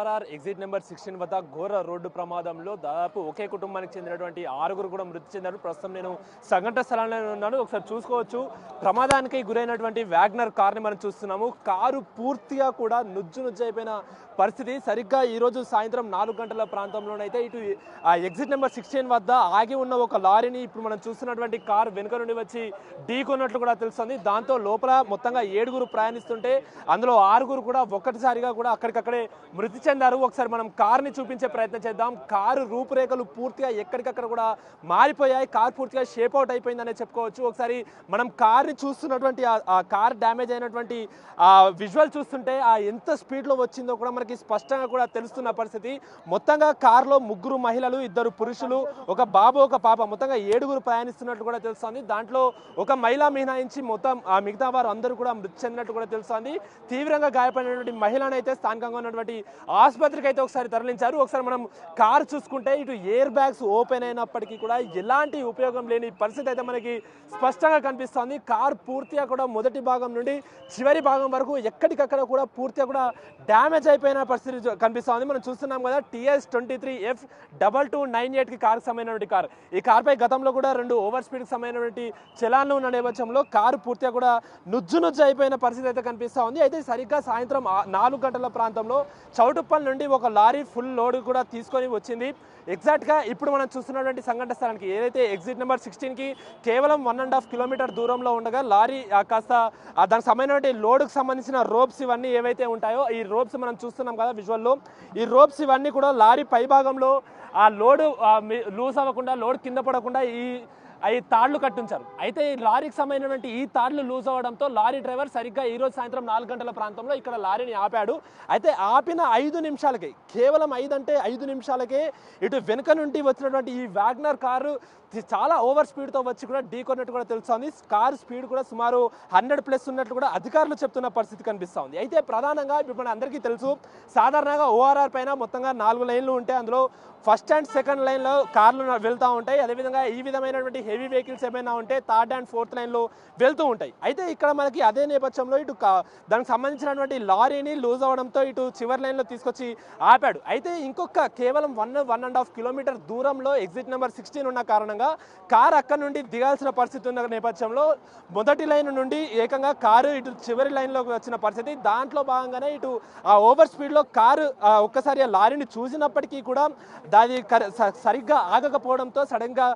ORR exit number 16 వద్ద ఘోర road ప్రమాదంలో దాదాపు ఒకే కుటుంబానికి చెందినటువంటి 6 కూడా మృతి చెందారు. ప్రస్తుతం నేను సంఘటన స్థలంలో ఉన్నాను. ఒకసారి చూసుకోవచ్చు, ప్రమాదానికి గురైనటువంటి వ్యాగనర్ కార్ని మనం చూస్తున్నాము. కారు పూర్తిగా కూడా నుజ్జు అయిపోయిన పరిస్థితి. సరిగ్గా ఈరోజు సాయంత్రం 4 గంటల ప్రాంతంలోనైతే ఇటు ఎగ్జిట్ నెంబర్ 16 వద్ద ఆగి ఉన్న ఒక లారీని ఇప్పుడు మనం చూస్తున్నటువంటి కారు వెనుక నుండి వచ్చి ఢీకొన్నట్లు కూడా తెలుస్తుంది. దాంతో లోపల మొత్తంగా 7 ప్రయాణిస్తుంటే అందులో 6 కూడా ఒక్కటిసారిగా కూడా అక్కడికక్కడే మృతి చెందారు. ఒకసారి మనం కార్ని చూపించే ప్రయత్నం చేద్దాం. కారు రూపురేఖలు పూర్తిగా ఎక్కడికక్కడ కూడా మారిపోయాయి. కారు పూర్తిగా షేప్ అవుట్ అయిపోయిందనే చెప్పుకోవచ్చు. ఒకసారి మనం కార్ని చూస్తున్నటువంటి ఆ కార్ డ్యామేజ్ అయినటువంటి విజువల్ చూస్తుంటే ఎంత స్పీడ్లో వచ్చిందో కూడా మనకి స్పష్టంగా కూడా తెలుస్తున్న పరిస్థితి. మొత్తంగా కారులో 3 మహిళలు, 2 పురుషులు, ఒక బాబు, ఒక పాప, మొత్తంగా 7 ప్రయాణిస్తున్నట్లు కూడా తెలుస్తుంది. దాంట్లో ఒక మహిళ మినహాయించి మొత్తం మిగతా వారు అందరూ కూడా మృతి చెందినట్టు కూడా తెలుస్తుంది. తీవ్రంగా గాయపడినటువంటి మహిళను అయితే స్థానికంగా ఉన్నటువంటి ఆసుపత్రికి అయితే ఒకసారి తరలించారు. ఒకసారి మనం కారు చూసుకుంటే ఇటు ఎయిర్ బ్యాగ్స్ ఓపెన్ అయినప్పటికీ కూడా ఎలాంటి ఉపయోగం లేని పరిస్థితి అయితే మనకి స్పష్టంగా కనిపిస్తుంది. కారు పూర్తిగా కూడా మొదటి భాగం నుండి చివరి భాగం వరకు ఎక్కడికక్కడ కూడా పూర్తిగా కూడా డ్యామేజ్ అయిపోయిన పరిస్థితి కనిపిస్తుంది. మనం చూస్తున్నాం కదా, TS23F2298కి కారుకు సంబంధించినటువంటి కారు. ఈ కారుపై గతంలో కూడా 2 ఓవర్ స్పీడ్కి సంబంధించినటువంటి చలాన్లు ఉన్న నేపథ్యంలో కారు పూర్తిగా కూడా నుజ్జు అయిపోయిన పరిస్థితి అయితే కనిపిస్తూ ఉంది. అయితే సరిగ్గా సాయంత్రం 4 గంటల ప్రాంతంలో చౌటుప్పల్ నుండి ఒక లారీ ఫుల్ లోడ్ కూడా తీసుకొని వచ్చింది. ఎగ్జాక్ట్గా ఇప్పుడు మనం చూస్తున్నటువంటి సంఘటన స్థలానికి ఏదైతే ఎగ్జిట్ నెంబర్ 16కి కేవలం 1.5 కిలోమీటర్ దూరంలో ఉండగా లారీ కాస్త దానికి సంబంధించిన లోడ్కి సంబంధించిన రోప్స్ ఇవన్నీ ఏవైతే ఉంటాయో ఈ రోప్స్ మనం చూస్తున్నాం కదా విజువల్లో, ఈ రోప్స్ ఇవన్నీ కూడా లారీ పై భాగంలో ఆ లోడ్ లూజ్ అవ్వకుండా, లోడ్ కింద పడకుండా ఈ తాళ్లు కట్టించారు. అయితే ఈ లారీకి సంబంధించినటువంటి ఈ తాళ్లు లూజ్ అవ్వడంతో లారీ డ్రైవర్ సరిగ్గా ఈరోజు సాయంత్రం 4 గంటల ప్రాంతంలో ఇక్కడ లారీని ఆపాడు. అయితే ఆపిన 5 నిమిషాలకే, కేవలం 5 నిమిషాలకే ఇటు వెనుక నుండి వచ్చినటువంటి ఈ వ్యాగనర్ కారు చాలా ఓవర్ స్పీడ్తో వచ్చి కూడా ఢీకొన్నట్టు కూడా తెలుస్తుంది. కారు స్పీడ్ కూడా సుమారు 100+ ఉన్నట్లు కూడా అధికారులు చెప్తున్న పరిస్థితి కనిపిస్తుంది. అయితే ప్రధానంగా ఇప్పుడు మన అందరికీ తెలుసు, సాధారణంగా ఓఆర్ఆర్ పైన మొత్తంగా 4 లైన్లు ఉంటే అందులో ఫస్ట్ అండ్ సెకండ్ లైన్లో కార్లు వెళ్తూ ఉంటాయి. అదేవిధంగా ఈ విధమైనటువంటి హెవీ వెహికల్స్ ఏమైనా ఉంటే థర్డ్ అండ్ ఫోర్త్ లైన్లో వెళ్తూ ఉంటాయి. అయితే ఇక్కడ మనకి అదే నేపథ్యంలో ఇటు దానికి సంబంధించినటువంటి లారీని లూజ్ అవ్వడంతో ఇటు చివరి లైన్లో తీసుకొచ్చి ఆపాడు. అయితే ఇంకొక కేవలం 1.5 కిలోమీటర్ దూరంలో ఎగ్జిట్ నెంబర్ 16 ఉన్న కారణంగా కారు అక్కడ నుండి దిగాల్సిన పరిస్థితి ఉన్న నేపథ్యంలో మొదటి లైన్ నుండి ఏకంగా కారు ఇటు చివరి లైన్లోకి వచ్చిన పరిస్థితి. దాంట్లో భాగంగానే ఇటు ఆ ఓవర్ స్పీడ్లో కారు ఒక్కసారి ఆ లారీని చూసినప్పటికీ కూడా దాని సరిగ్గా ఆగకపోవడంతో, సడన్గా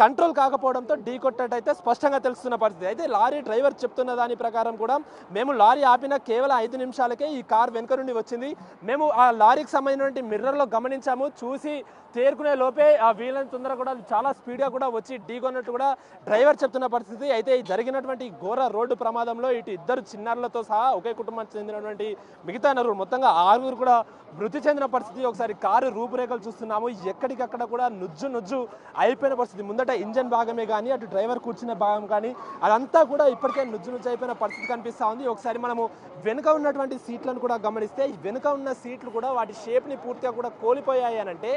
కంట్రోల్ కాకపోవడంతో ఢీకొట్టయితే స్పష్టంగా తెలుస్తున్న పరిస్థితి. అయితే లారీ డ్రైవర్ చెప్తున్న దాని ప్రకారం కూడా మేము లారీ ఆపిన కేవలం 5 నిమిషాలకే ఈ కారు వెనుక నుండి వచ్చింది. మేము ఆ లారీకి సంబంధించినటువంటి మిర్రర్లో గమనించాము, చూసి తేరుకునే లోపే ఆ వీళ్ళని తొందర కూడా చాలా స్పీడ్గా కూడా వచ్చి ఢీకొన్నట్టు కూడా డ్రైవర్ చెప్తున్న పరిస్థితి. అయితే జరిగినటువంటి ఘోర రోడ్డు ప్రమాదంలో ఇటు 2 చిన్నారులతో సహా ఒకే కుటుంబానికి చెందినటువంటి మిగతా నలుగురు, మొత్తంగా 6 కూడా మృతి చెందిన పరిస్థితి. ఒకసారి కారు రూపురేఖలు చూస్తున్నాము, ఎక్కడికక్కడ కూడా నుజ్జు అయిపోయిన పరిస్థితి. ముందట ఇంజన్ భాగమే కానీ, అటు డ్రైవర్ కూర్చున్న భాగం కానీ అదంతా కూడా ఇప్పటికే నుజ్జు అయిపోయిన పరిస్థితి కనిపిస్తూ ఉంది. ఒకసారి మనము వెనుక ఉన్నటువంటి సీట్లను కూడా గమనిస్తే, వెనుక ఉన్న సీట్లు కూడా వాటి షేప్ని పూర్తిగా కూడా కోల్పోయాయి అని అంటే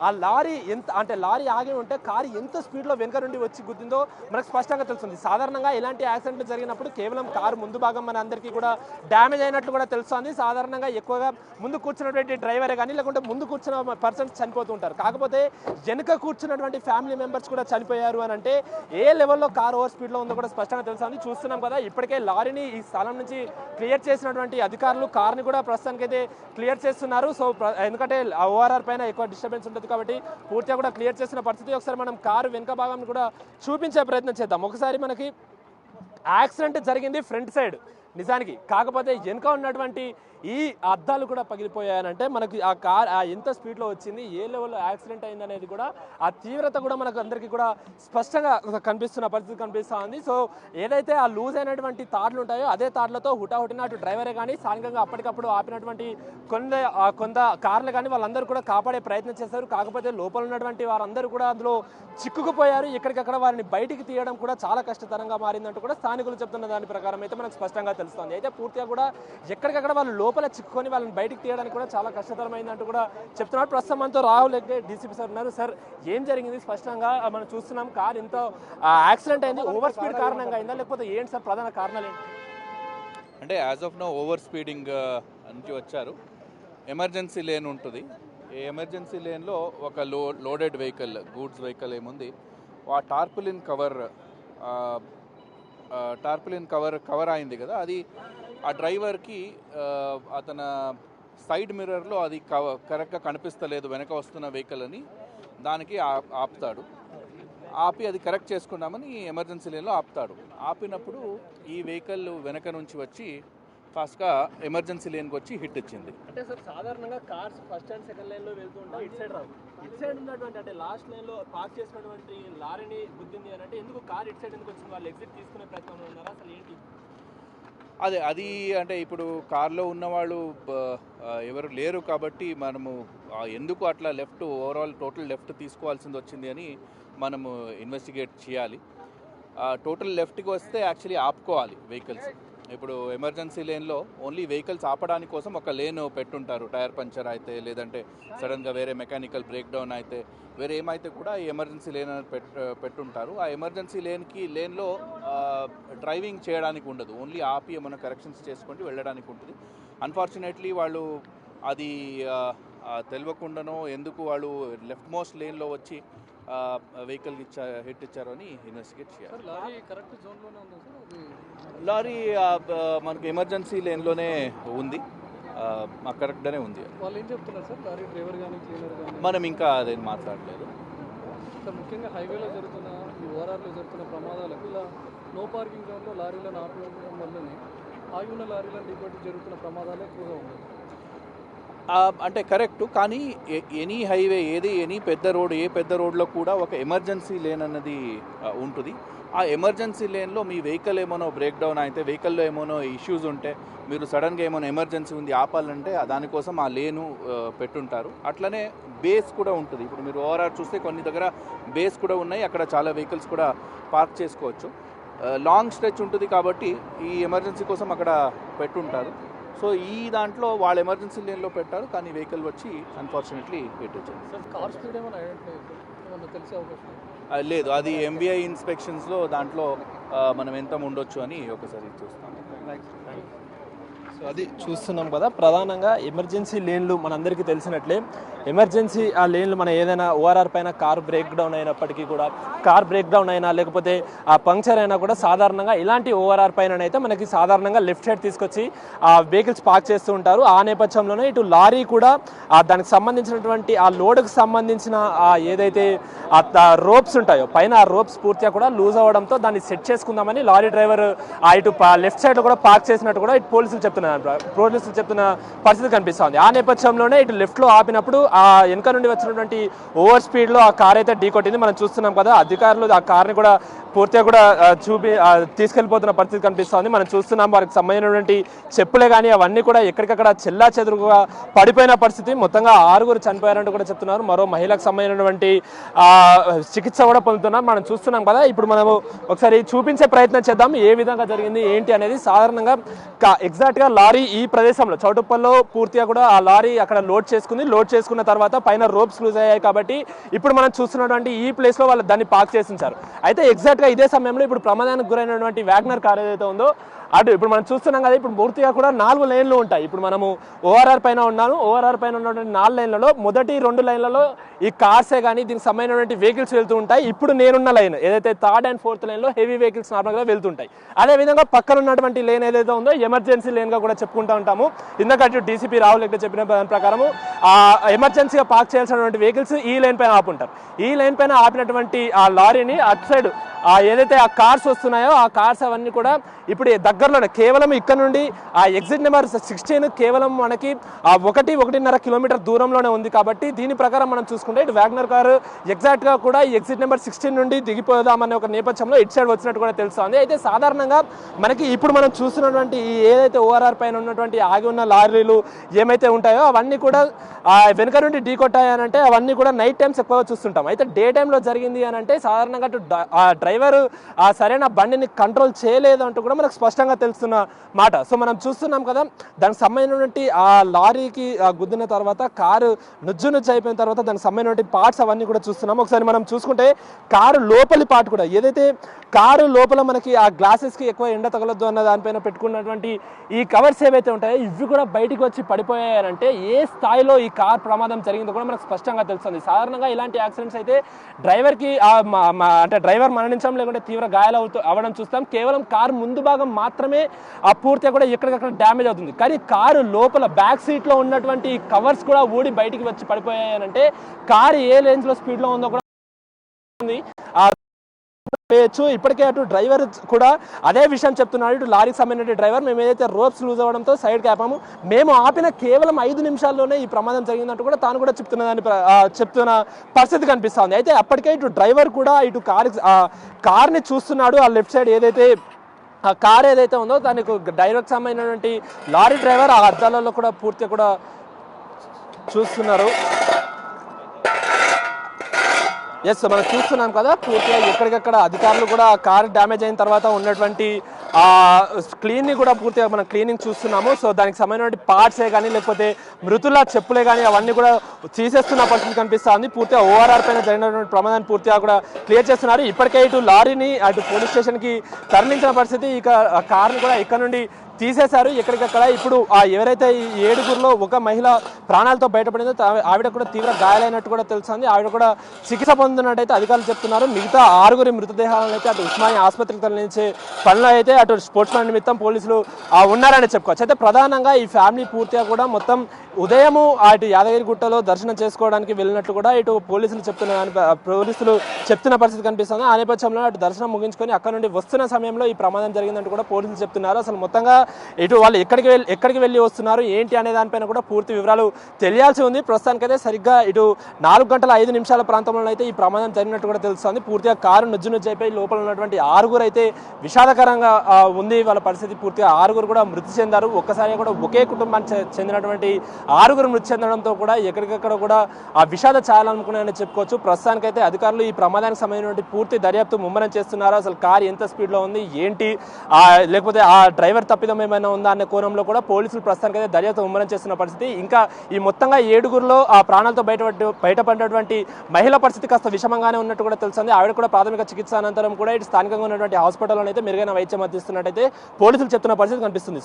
ఆ లారీ లారీ ఆగి ఉంటే కారు ఎంత స్పీడ్లో వెనుక నుండి వచ్చి గుద్దిందో మనకు స్పష్టంగా తెలుస్తుంది. సాధారణంగా ఇలాంటి యాక్సిడెంట్లు జరిగినప్పుడు కేవలం కారు ముందు భాగం మన అందరికీ కూడా డ్యామేజ్ అయినట్లు కూడా తెలుస్తుంది. సాధారణంగా ఎక్కువగా ముందు కూర్చున్నటువంటి డ్రైవరే కానీ, లేకుంటే ముందు కూర్చున్న పర్సన్స్ చనిపోతూ ఉంటారు. కాకపోతే వెనుక కూర్చున్నటువంటి ఫ్యామిలీ మెంబర్స్ కూడా చనిపోయారు అని అంటే ఏ లెవెల్లో కారు ఓవర్ స్పీడ్లో ఉందో కూడా స్పష్టంగా తెలుస్తుంది. చూస్తున్నాం కదా, ఇప్పటికే లారీని ఈ స్థలం నుంచి క్లియర్ చేసినటువంటి అధికారులు కార్ని కూడా ప్రస్తుతానికి అయితే క్లియర్ చేస్తున్నారు. సో ఎందుకంటే ఓఆర్ఆర్ పైన ఎక్కువ డిస్టర్బెన్స్ ఉంటుంది కాబట్టి పూర్తిగా కూడా క్లియర్ చేసిన పరిస్థితి. ఒకసారి మనం కారు వెనుక భాగం కూడా చూపించే ప్రయత్నం చేద్దాం. ఒకసారి మనకి యాక్సిడెంట్ జరిగింది ఫ్రంట్ సైడ్ నిజానికి, కాకపోతే వెనుక ఉన్నటువంటి ఈ అద్దాలు కూడా పగిలిపోయాయనంటే మనకి ఆ కార్ ఎంత స్పీడ్లో వచ్చింది, ఏ లెవెల్లో యాక్సిడెంట్ అయింది అనేది కూడా ఆ తీవ్రత కూడా మనకు అందరికీ కూడా స్పష్టంగా కనిపిస్తున్న పరిస్థితి కనిపిస్తూ ఉంది. సో ఏదైతే ఆ లూజ్ అయినటువంటి తాడ్లు ఉంటాయో అదే తాడ్లతో హుటాహుటిన అటు డ్రైవరే కానీ, స్థానికంగా అప్పటికప్పుడు ఆపినటువంటి కొంత కార్లు కానీ వాళ్ళందరూ కూడా కాపాడే ప్రయత్నం చేశారు. కాకపోతే లోపల ఉన్నటువంటి వారందరూ కూడా అందులో చిక్కుకుపోయారు. ఎక్కడికక్కడ వారిని బయటికి తీయడం కూడా చాలా కష్టతరంగా మారిందంటూ కూడా స్థానికులు చెప్తున్న దాని ప్రకారం అయితే మనకు స్పష్టంగా తెలుస్తుంది. అయితే పూర్తిగా కూడా ఎక్కడికక్కడ వాళ్ళు లోపల చిక్కుకొని వాళ్ళని బయటికి తీయడానికి కూడా చాలా కష్టతరమైందంటూ కూడా చెప్తున్నారు. ప్రస్తుతం మనతో రాహుల్ హెగ్డే డీసీపీ సార్ ఉన్నారు. సార్, ఏం జరిగింది? స్పష్టంగా మనం చూస్తున్నాం కార్ ఎంత యాక్సిడెంట్ అయింది, ఓవర్ స్పీడ్ కారణంగా అయిందా లేకపోతే ఏంటి సార్ ప్రధాన కారణాలు ఏంటి? అంటే as of no over speeding నుంచి వచ్చారు. ఎమర్జెన్సీ లేన్ ఉంటుంది. ఈ ఎమర్జెన్సీ లేన్లో ఒక లోడెడ్ వెహికల్, గూడ్స్ వెహికల్ ఏముంది, ఆ టార్పులిన్ కవర్ అయింది కదా, అది ఆ డ్రైవర్కి అతని సైడ్ మిర్రర్లో అది కరెక్ట్గా కనిపిస్తలేదు వెనక వస్తున్న వెహికల్ అని, దానికి ఆపుతాడు. ఆపి అది కరెక్ట్ చేసుకున్నామని ఎమర్జెన్సీ లేన్లో ఆపుతాడు. ఆపినప్పుడు ఈ వెహికల్ వెనక నుంచి వచ్చి ఫాస్ట్గా ఎమర్జెన్సీ లేన్కి వచ్చి హిట్ ఇచ్చింది. అంటే సార్ సాధారణంగా కార్స్ ఫస్ట్ అండ్ సెకండ్ లైన్లో వెళ్తుంటే ఇటు సైడ్ రావు, ఇటు సైడ్ ఉన్నటువంటి అంటే లాస్ట్ లైన్లో పార్క్ చేసినటువంటి లారీని గుద్దింది అని అంటే ఎందుకు కార్ ఇటు సైడ్ ఎందుకు వచ్చింది? వాళ్ళు ఎగ్జిట్ తీసుకునే ప్రయత్నంలో ఉన్నారా అసలు ఏంటి? అది అంటే ఇప్పుడు కార్లో ఉన్నవాళ్ళు ఎవరు లేరు కాబట్టి మనము ఎందుకు అట్లా ఓవరాల్ టోటల్ లెఫ్ట్ తీసుకోవాల్సింది వచ్చింది అని మనము ఇన్వెస్టిగేట్ చేయాలి. టోటల్ లెఫ్ట్కి వస్తే యాక్చువల్లీ ఆపుకోవాలి వెహికల్స్. ఇప్పుడు ఎమర్జెన్సీ లేన్లో ఓన్లీ వెహికల్స్ ఆపడానికి కోసం ఒక లేన్ పెట్టుంటారు. టైర్ పంచర్ అయితే, లేదంటే సడన్గా వేరే మెకానికల్ బ్రేక్ డౌన్ అయితే, వేరే ఏమైతే కూడా ఈ ఎమర్జెన్సీ లేన్ పెట్టుంటారు. ఆ ఎమర్జెన్సీ లేన్లో డ్రైవింగ్ చేయడానికి ఉండదు, ఓన్లీ ఆపి ఏమైనా కరెక్షన్స్ చేసుకుంటూ వెళ్ళడానికి ఉంటుంది. అన్ఫార్చునేట్లీ వాళ్ళు అది తెలియకుండానో ఎందుకు వాళ్ళు లెఫ్ట్ మోస్ట్ లేన్లో వచ్చి వెహికల్ హిట్ ఇచ్చారు అని ఇన్వెస్టిగేట్ చేయాలి. లారీ మనకు ఎమర్జెన్సీ లేన్లోనే ఉంది, కరెక్ట్గానే ఉంది. వాళ్ళు ఏం చెప్తున్నారు సార్, లారీ డ్రైవర్ కానీ క్లీనర్ కానీ? మనం ఇంకా అదేం మాట్లాడలేదు సార్. ముఖ్యంగా హైవేలో జరుగుతున్న ఈ ఓఆర్ఆర్లో జరుగుతున్న ప్రమాదాలకు ఇలా నో పార్కింగ్ జోన్లో లారీలను ఆపి ఉండడం వల్లనే ఆగి ఉన్న లారీలను ఢీకొట్టి జరుగుతున్న ప్రమాదాలు ఎక్కువగా ఉన్నాయి. అంటే కరెక్టు, కానీ ఎనీ హైవే ఎనీ పెద్ద రోడ్లో కూడా ఒక ఎమర్జెన్సీ లేన్ అన్నది ఉంటుంది. ఆ ఎమర్జెన్సీ లేన్లో మీ వెహికల్ ఏమోనో బ్రేక్ డౌన్ అయితే, వెహికల్లో ఏమోనో ఇష్యూస్ ఉంటే, మీరు సడన్గా ఏమోనో ఎమర్జెన్సీ ఉంది ఆపాలంటే దానికోసం ఆ లేను పెట్టుంటారు. అట్లనే బేస్ కూడా ఉంటుంది. ఇప్పుడు మీరు ఓవరాల్ చూస్తే కొన్ని దగ్గర బేస్ కూడా ఉన్నాయి, అక్కడ చాలా వెహికల్స్ కూడా పార్క్ చేసుకోవచ్చు. లాంగ్ స్ట్రెచ్ ఉంటుంది కాబట్టి ఈ ఎమర్జెన్సీ కోసం అక్కడ పెట్టుంటారు. సో ఈ దాంట్లో వాళ్ళు ఎమర్జెన్సీ లేన్లో పెట్టారు, కానీ వెహికల్ వచ్చి అన్ఫార్చునేట్లీ హిట్ వచ్చింది. కార్ స్పీడ్ ఏమైనా తెలిసే అవకాశం లేదు, అది ఎంబీఐ ఇన్స్పెక్షన్స్లో దాంట్లో మనం ఎంత ఉండొచ్చు అని ఒకసారి చూస్తాం. సో అది చూస్తున్నాం కదా, ప్రధానంగా ఎమర్జెన్సీ లేన్లు మనందరికీ తెలిసినట్లే ఎమర్జెన్సీ ఆ లేన్లు మన ఏదైనా ఓఆర్ఆర్ పైన కార్ బ్రేక్ డౌన్ అయినప్పటికీ కూడా, కార్ బ్రేక్ డౌన్ అయినా లేకపోతే ఆ పంక్చర్ అయినా కూడా సాధారణంగా ఇలాంటి ఓఆర్ఆర్ పైన అయితే మనకి సాధారణంగా లెఫ్ట్ సైడ్ తీసుకొచ్చి ఆ వెహికల్స్ పార్క్ చేస్తూ ఉంటారు. ఆ నేపథ్యంలోనే ఇటు లారీ కూడా దానికి సంబంధించినటువంటి ఆ లోడ్కి సంబంధించిన ఏదైతే ఆ రోప్స్ ఉంటాయో పైన, ఆ రోప్స్ పూర్తిగా కూడా లూజ్ అవ్వడంతో దాన్ని సెట్ చేసుకుందామని లారీ డ్రైవర్ ఇటు లెఫ్ట్ సైడ్ కూడా పార్క్ చేసినట్టు కూడా ఇటు పోలీసులు చెప్తున్న పరిస్థితి కనిపిస్తుంది. ఆ నేపథ్యంలోనే ఇటు లెఫ్ట్లో ఆపినప్పుడు ఆ వెనక నుండి వచ్చినటువంటి ఓవర్ స్పీడ్లో ఆ కార్ అయితే ఢీకొట్టింది. మనం చూస్తున్నాం కదా, అధికారులు ఆ కార్ని కూడా పూర్తిగా కూడా తీసుకెళ్లిపోతున్న పరిస్థితి కనిపిస్తుంది. మనం చూస్తున్నాం వారికి సంబంధించినటువంటి చెప్పులే కానీ అవన్నీ కూడా ఎక్కడికక్కడ చెల్లా చెదురుగా పడిపోయిన పరిస్థితి. మొత్తంగా 6 చనిపోయారంటూ కూడా చెప్తున్నారు. మరో మహిళకు సంబంధించినటువంటి చికిత్స కూడా పొందుతున్నారు. మనం చూస్తున్నాం కదా, ఇప్పుడు మనము ఒకసారి చూపించే ప్రయత్నం చేద్దాం ఏ విధంగా జరిగింది ఏంటి అనేది. సాధారణంగా ఎగ్జాక్ట్గా లారీ ఈ ప్రదేశంలో చౌటుప్పల్లో పూర్తిగా కూడా ఆ లారీ అక్కడ లోడ్ చేసుకున్న తర్వాత పైన రోప్స్ లూజ్ అయ్యాయి కాబట్టి ఇప్పుడు మనం చూస్తున్నటువంటి ఈ ప్లేస్లో వాళ్ళు దాన్ని పార్క్ చేసి ఉంచారు. అయితే ఎగ్జాక్ట్గా ఇదే సమయంలో ఇప్పుడు ప్రమాదానికి గురైనటువంటి వ్యాగనర్ కార్ ఏదైతే ఉందో అటు ఇప్పుడు మనం చూస్తున్నాం కదా, ఇప్పుడు పూర్తిగా కూడా 4 లేన్లు ఉంటాయి. ఇప్పుడు మనము ఓఆర్ఆర్ పైన ఉన్నటువంటి 4 లైన్లలో మొదటి 2 లైన్లలో ఈ కార్సే కానీ దీనికి సంబంధించినటువంటి వెహికల్స్ వెళ్తూ ఉంటాయి. ఇప్పుడు నేనున్న లైన్ ఏదైతే 3rd and 4th లైన్లో హెవీ వెహికల్స్ నార్మల్గా వెళ్తుంటాయి. అదేవిధంగా పక్కన ఉన్నటువంటి లేన్ ఏదైతే ఉందో ఎమర్జెన్సీ లేన్గా కూడా చెప్పుకుంటూ ఉంటాము. ఇందాక డీసీపీ రాహుల్ రెడ్డి చెప్పిన దాని ప్రకారము ఎమర్జెన్సీగా పార్క్ చేయాల్సినటువంటి వెహికల్స్ ఈ లైన్ పైన ఆపుంటారు. ఈ లైన్ పైన ఆపినటువంటి ఆ లారీని అటు సైడ్ ఏదైతే ఆ కార్స్ వస్తున్నాయో ఆ కార్స్ అవన్నీ కూడా ఇప్పుడు దగ్గరలోనే కేవలం ఇక్కడ నుండి ఆ ఎగ్జిట్ నెంబర్ 16 కేవలం మనకి 1.5 కిలోమీటర్ దూరంలోనే ఉంది. కాబట్టి దీని ప్రకారం మనం చూసుకుంటే ఇటు వ్యాగనర్ కారు ఎగ్జాక్ట్గా కూడా ఈ ఎగ్జిట్ నెంబర్ 16 నుండి దిగిపోదామనే ఒక నేపథ్యంలో ఇటు సైడ్ వచ్చినట్టు కూడా తెలుస్తుంది. అయితే సాధారణంగా మనకి ఇప్పుడు మనం చూస్తున్నటువంటి ఏదైతే ఓఆర్ఆర్ పైన ఉన్నటువంటి ఆగి ఉన్న లారీలు ఏమైతే ఉంటాయో అవన్నీ కూడా వెనుక నుండి ఢీకొట్టాయనంటే అవన్నీ కూడా నైట్ టైమ్స్ ఎక్కువగా చూస్తుంటాం. అయితే డే టైంలో జరిగింది అని అంటే సాధారణంగా డ్రైవర్ ఆ సరైన బండిని కంట్రోల్ చేయలేదు అంటూ కూడా మనకు స్పష్టంగా తెలుస్తున్న మాట. సో మనం చూస్తున్నాం కదా, దానికి సంబంధించినటువంటి ఆ లారీకి గుద్దిన తర్వాత కారు నుజ్జు అయిపోయిన తర్వాత దానికి సంబంధించినటువంటి పార్ట్స్ అవన్నీ కూడా చూస్తున్నాం. ఒకసారి మనం చూసుకుంటే కారు లోపలి పార్ట్ కూడా ఏదైతే కారు లోపల మనకి ఆ గ్లాసెస్కి ఎక్కువ ఎండ తగలొద్దు అన్న దానిపైన పెట్టుకున్నటువంటి ఈ కవర్స్ ఏవైతే ఉంటాయో ఇవి కూడా బయటికి వచ్చి పడిపోయాయంటే ఏ స్థాయిలో ఈ కార్ ప్రమాదం జరిగిందో కూడా మనకు స్పష్టంగా తెలుస్తుంది. సాధారణంగా ఇలాంటి యాక్సిడెంట్స్ అయితే డ్రైవర్కి అంటే డ్రైవర్ మరణించడం లేకుంటే తీవ్ర గాయాలు అవ్వడం చూస్తాం. కేవలం కారు ముందు భాగం మాత్రమే ఆ పూర్తిగా కూడా ఎక్కడికక్కడ డ్యామేజ్ అవుతుంది. కానీ కారు లోపల బ్యాక్ సీట్లో ఉన్నటువంటి కవర్స్ కూడా ఊడి బయటికి వచ్చి పడిపోయాయనంటే కారు ఏ రేంజ్లో స్పీడ్లో ఉందో కూడా చేయొచ్చు. ఇప్పటికే అటు డ్రైవర్ కూడా అదే విషయం చెప్తున్నాడు. ఇటు లారీకి సంబంధించిన డ్రైవర్, మేము ఏదైతే రోప్స్ లూజ్ అవ్వడంతో సైడ్కి ఆపాము, మేము ఆపిన కేవలం 5 నిమిషాల్లోనే ఈ ప్రమాదం జరిగిందంటూ కూడా తాను కూడా చెప్తున్న పరిస్థితి కనిపిస్తుంది. అయితే అప్పటికే ఇటు డ్రైవర్ కూడా ఇటు కార్ని చూస్తున్నాడు. ఆ లెఫ్ట్ సైడ్ ఏదైతే ఆ కార్ ఏదైతే ఉందో దానికి డ్రైవర్కి సంబంధించినటువంటి లారీ డ్రైవర్ ఆ అద్దాలలో కూడా పూర్తిగా కూడా చూస్తున్నారు. ఎస్, మనం చూస్తున్నాం కదా, పూర్తిగా ఎక్కడికక్కడ అధికారులు కూడా కార్ డ్యామేజ్ అయిన తర్వాత ఉన్నటువంటి క్లీన్ని కూడా పూర్తిగా మనం క్లీనింగ్ చూస్తున్నాము. సో దానికి సంబంధించిన పార్ట్సే కానీ లేకపోతే మృతుల చెప్పులే కానీ అవన్నీ కూడా తీసేస్తున్న పరిస్థితి కనిపిస్తుంది. పూర్తిగా ఓఆర్ఆర్ పైన జరిగినటువంటి ప్రమాదాన్ని పూర్తిగా కూడా క్లియర్ చేస్తున్నారు. ఇప్పటికే ఇటు లారీని అటు పోలీస్ స్టేషన్కి తరలించిన పరిస్థితి, ఇక కార్ని కూడా ఇక్కడ నుండి తీసేశారు ఎక్కడికక్కడ. ఇప్పుడు ఎవరైతే ఈ 7గురిలో ఒక మహిళ ప్రాణాలతో బయటపడిందో ఆవిడ కూడా తీవ్ర గాయాలైనట్టు కూడా తెలుస్తుంది. ఆవిడ కూడా చికిత్స పొందినట్టయితే అధికారులు చెప్తున్నారు. మిగతా 6 మృతదేహాలను అయితే అటు ఉస్మానియా ఆసుపత్రికి తరలించే పనిలో అయితే అటు స్పోర్ట్స్ మ్యాన్ నిమిత్తం పోలీసులు ఉన్నారని చెప్పుకోవచ్చు. అయితే ప్రధానంగా ఈ ఫ్యామిలీ పూర్తిగా కూడా మొత్తం ఉదయము అటు యాదగిరిగుట్టలో దర్శనం చేసుకోవడానికి వెళ్ళినట్టు కూడా ఇటు పోలీసులు చెప్తున్న పరిస్థితి కనిపిస్తుంది. ఆ నేపథ్యంలో అటు దర్శనం ముగించుకొని అక్కడ నుండి వస్తున్న సమయంలో ఈ ప్రమాదం జరిగిందంటూ కూడా పోలీసులు చెప్తున్నారు. అసలు మొత్తంగా ఇటు వాళ్ళు ఎక్కడికి వెళ్ళి వస్తున్నారు ఏంటి అనే దానిపైన కూడా పూర్తి వివరాలు తెలియాల్సి ఉంది. ప్రస్తుతానికైతే సరిగ్గా ఇటు 4:05 ప్రాంతంలో అయితే ఈ ప్రమాదం జరిగినట్టు కూడా తెలుస్తుంది. పూర్తిగా కారు నుజ్జు అయిపోయి లోపల ఉన్నటువంటి 6 అయితే విషాదకరంగా ఉంది వాళ్ళ పరిస్థితి. పూర్తిగా 6 కూడా మృతి చెందారు. ఒక్కసారి కూడా ఒకే కుటుంబానికి చెందినటువంటి 6 మృతి చెందడంతో కూడా ఎక్కడికక్కడ కూడా ఆ విషాద ఛాయాలనుకున్నాయని చెప్పుకోవచ్చు. ప్రస్తుతానికైతే అధికారులు ఈ ప్రమాదానికి సంబంధించిన పూర్తి దర్యాప్తు ముమ్మరం చేస్తున్నారు. అసలు కారు ఎంత స్పీడ్లో ఉంది ఏంటి, లేకపోతే ఆ డ్రైవర్ తప్పిదం ఏమైనా ఉందా అనే కోణంలో కూడా పోలీసులు ప్రస్తుతానికైతే దర్యాప్తు ముమ్మరం చేస్తున్న పరిస్థితి. ఇంకా ఈ మొత్తంగా 7గురిలో ఆ ప్రాణాలతో బయటపడినటువంటి మహిళ పరిస్థితి కాస్త విషమంగానే ఉన్నట్టు కూడా తెలుస్తుంది. ఆవిడ కూడా ప్రాథమిక చికిత్స అనంతరం కూడా ఇటు స్థానికంగా ఉన్నటువంటి హాస్పిటల్లో అయితే మెరుగైన వైద్యం అందిస్తున్నట్టయితే పోలీసులు చెప్తున్న పరిస్థితి కనిపిస్తుంది.